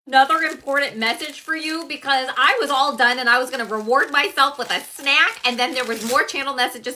Another important message for you, because I was all done and I was going to reward myself with a snack, and then there was more channel messages.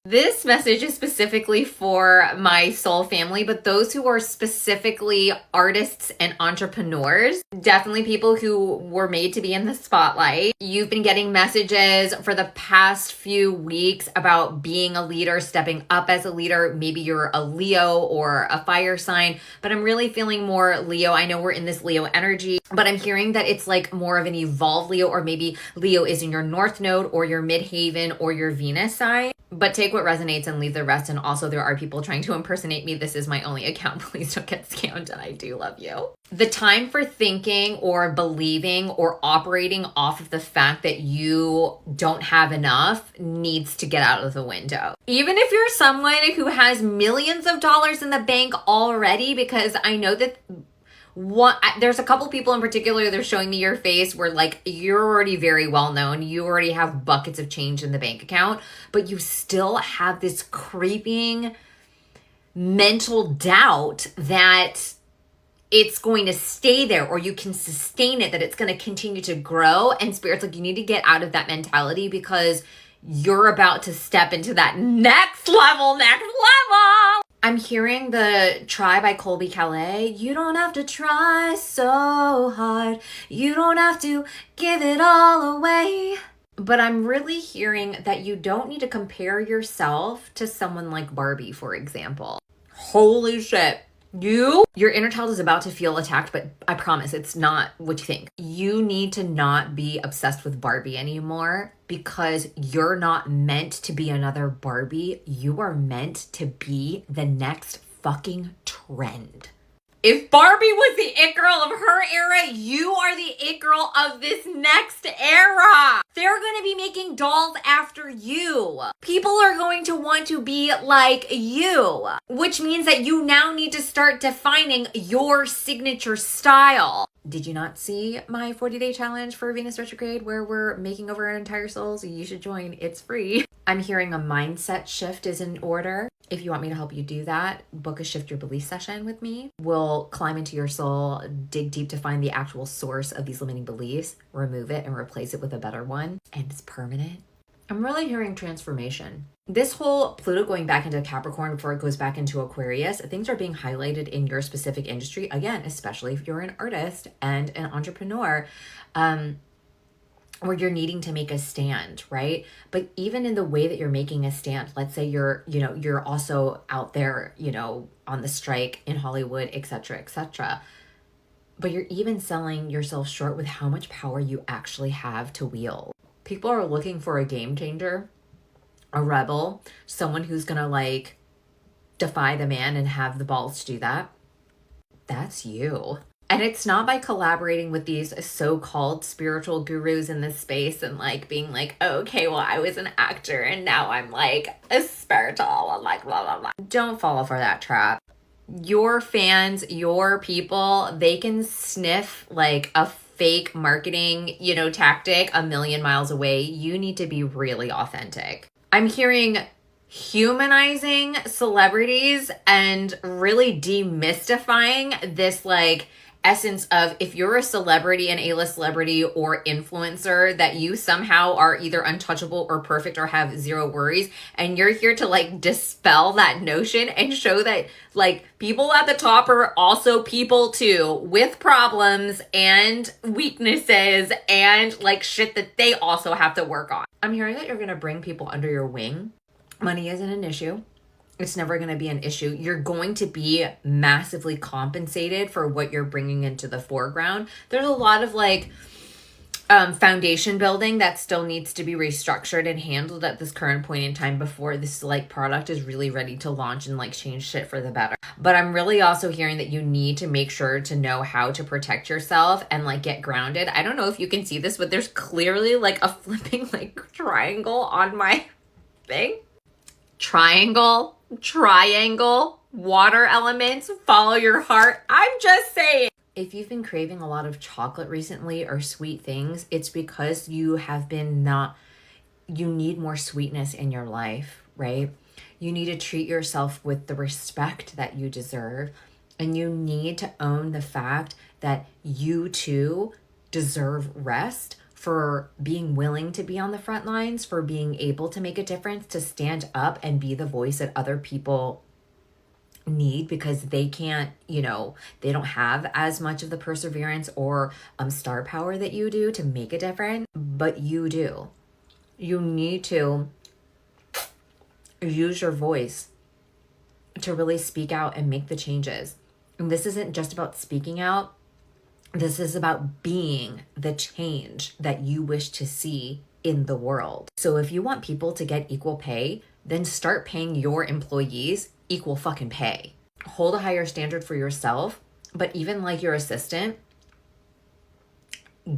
This message is specifically for my soul family, but those who are specifically artists and entrepreneurs, definitely people who were made to be in the spotlight. You've been getting messages for the past few weeks about being a leader, stepping up as a leader. Maybe you're a Leo or a fire sign, but I'm really feeling more Leo. I know we're in this Leo energy, but I'm hearing that it's like more of an evolved Leo, or maybe Leo is in your North Node or your Midhaven or your Venus sign. But take what resonates and leave the rest. And also, there are people trying to impersonate me. This is my only account. Please don't get scammed, and I do love you. The time for thinking or believing or operating off of the fact that you don't have enough needs to get out of the window. Even if you're someone who has millions of dollars in the bank already, because I know that there's a couple people in particular, they're showing me your face where like you're already very well known, you already have buckets of change in the bank account, but you still have this creeping mental doubt that it's going to stay there, or you can sustain it, that it's going to continue to grow. And Spirit's like, you need to get out of that mentality, because you're about to step into that next level. I'm hearing the Try by Colby Calais. You don't have to try so hard. You don't have to give it all away. But I'm really hearing that you don't need to compare yourself to someone like Barbie, for example. Holy shit. Your inner child is about to feel attacked, but I promise it's not what you think. You need to not be obsessed with Barbie anymore, because you're not meant to be another Barbie. You are meant to be the next fucking trend. If Barbie was the it girl of her era, you are the it girl of this next era. They're going to be making dolls after you. People are going to want to be like you, which means that you now need to start defining your signature style. Did you not see my 40-day challenge for Venus retrograde where we're making over our entire souls? You should join. It's free. I'm hearing a mindset shift is in order. If you want me to help you do that, book a Shift Your Belief session with me. We'll climb into your soul, dig deep to find the actual source of these limiting beliefs, remove it, and replace it with a better one. And it's permanent. I'm really hearing transformation. This whole Pluto going back into Capricorn before it goes back into Aquarius, things are being highlighted in your specific industry. Again, especially if you're an artist and an entrepreneur, where you're needing to make a stand, right? But even in the way that you're making a stand, let's say you're also out there, on the strike in Hollywood, etc., but you're even selling yourself short with how much power you actually have to wield. People are looking for a game changer, a rebel, someone who's gonna like defy the man and have the balls to do that. That's you. And it's not by collaborating with these so-called spiritual gurus in this space and like being like, okay, well, I was an actor and now I'm like a spiritual and like blah, blah, blah. Don't fall for that trap. Your fans, your people, they can sniff like a fake marketing, tactic a million miles away. You need to be really authentic. I'm hearing humanizing celebrities and really demystifying this like essence of, if you're a celebrity, an A-list celebrity or influencer, that you somehow are either untouchable or perfect or have zero worries, and you're here to like dispel that notion and show that like people at the top are also people too, with problems and weaknesses and like shit that they also have to work on. I'm hearing that you're gonna bring people under your wing. Money isn't an issue. It's never going to be an issue. You're going to be massively compensated for what you're bringing into the foreground. There's a lot of like foundation building that still needs to be restructured and handled at this current point in time before this like product is really ready to launch and like change shit for the better. But I'm really also hearing that you need to make sure to know how to protect yourself and like get grounded. I don't know if you can see this, but there's clearly like a flipping like triangle on my thing. Triangle, water elements, follow your heart. I'm just saying. If you've been craving a lot of chocolate recently or sweet things, it's because you have been you need more sweetness in your life, right? You need to treat yourself with the respect that you deserve. And you need to own the fact that you too deserve rest, for being willing to be on the front lines, for being able to make a difference, to stand up and be the voice that other people need, because they can't, they don't have as much of the perseverance or star power that you do to make a difference, but you do. You need to use your voice to really speak out and make the changes. And this isn't just about speaking out. This is about being the change that you wish to see in the world. So if you want people to get equal pay, then start paying your employees equal fucking pay. Hold a higher standard for yourself, but even like your assistant,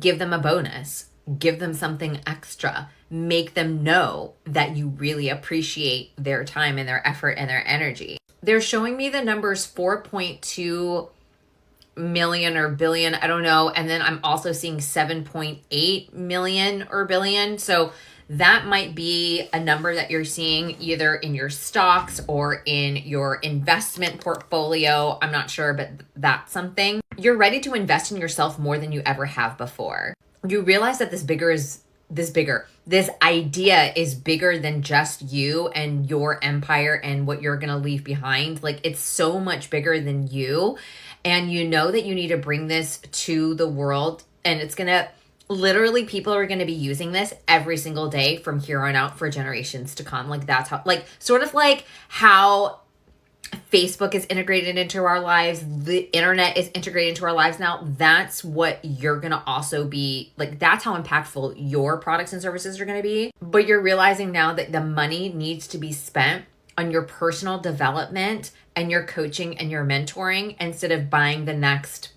give them a bonus, give them something extra, make them know that you really appreciate their time and their effort and their energy. They're showing me the numbers 4.2 million or billion, I don't know. And then I'm also seeing 7.8 million or billion. So that might be a number that you're seeing either in your stocks or in your investment portfolio. I'm not sure, but that's something. You're ready to invest in yourself more than you ever have before. You realize that this idea is bigger than just you and your empire and what you're going to leave behind. Like, it's so much bigger than you. And you know that you need to bring this to the world, and it's going to literally, people are going to be using this every single day from here on out for generations to come. Like, that's how, like, sort of like how Facebook is integrated into our lives, the internet is integrated into our lives now. That's what you're going to also be, like, that's how impactful your products and services are going to be. But you're realizing now that the money needs to be spent on your personal development and your coaching and your mentoring instead of buying the next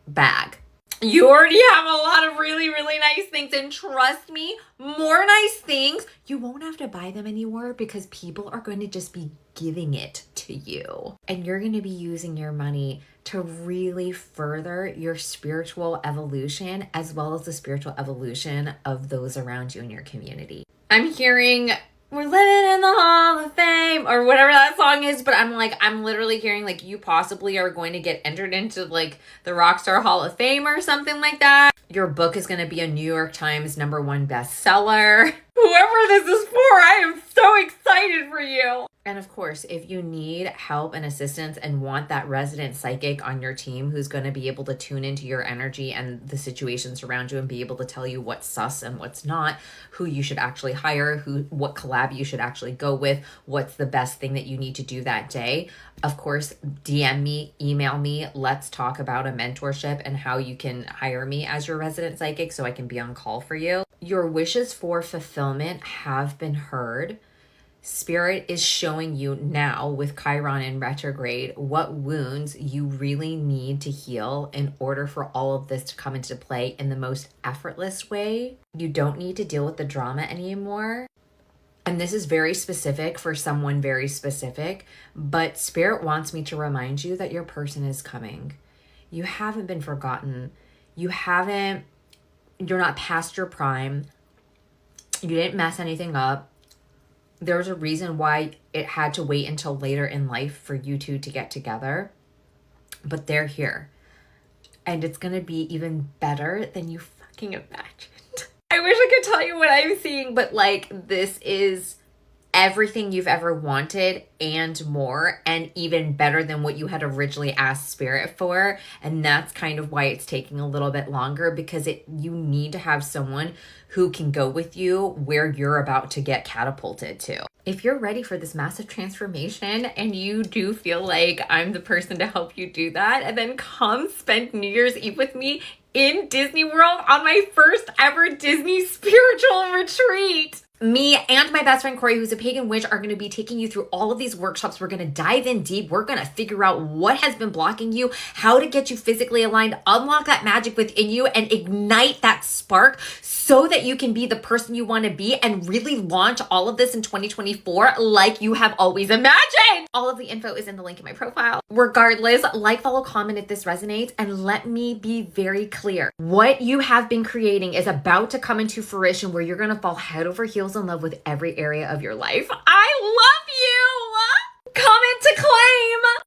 bag. You already have a lot of really, really nice things, and trust me, more nice things, you won't have to buy them anymore because people are going to just be giving it to you. And you're going to be using your money to really further your spiritual evolution as well as the spiritual evolution of those around you in your community. I'm hearing, we're living in the Hall of Fame, or whatever that song is, but I'm literally hearing like you possibly are going to get entered into like the Rockstar Hall of Fame or something like that. Your book is going to be a New York Times #1 bestseller. Whoever this is for, I am so excited for you. And of course, if you need help and assistance and want that resident psychic on your team who's going to be able to tune into your energy and the situations around you and be able to tell you what's sus and what's not, who you should actually hire, what collab you should actually go with, what's the best thing that you need to do that day, of course, DM me, email me. Let's talk about a mentorship and how you can hire me as your resident psychic so I can be on call for you. Your wishes for fulfillment have been heard. Spirit is showing you now with Chiron in retrograde what wounds you really need to heal in order for all of this to come into play in the most effortless way. You don't need to deal with the drama anymore. And this is very specific for someone very specific, but Spirit wants me to remind you that your person is coming. You haven't been forgotten. You're not past your prime. You didn't mess anything up. There's a reason why it had to wait until later in life for you two to get together, but they're here. And it's going to be even better than you fucking imagined. I wish I could tell you what I'm seeing, but like, this is everything you've ever wanted and more, and even better than what you had originally asked Spirit for. And that's kind of why it's taking a little bit longer, because you need to have someone who can go with you where you're about to get catapulted to. If you're ready for this massive transformation and you do feel like I'm the person to help you do that, and then come spend New Year's Eve with me in Disney World on my first ever Disney spiritual retreat. Me and my best friend Corey, who's a pagan witch, are going to be taking you through all of these workshops. We're going to dive in deep. We're going to figure out what has been blocking you, how to get you physically aligned, unlock that magic within you, and ignite that spark so that you can be the person you want to be and really launch all of this in 2024 like you have always imagined. All of the info is in the link in my profile. Regardless, like, follow, comment if this resonates, and let me be very clear. What you have been creating is about to come into fruition, where you're going to fall head over heels in love with every area of your life. I love you! Comment to claim!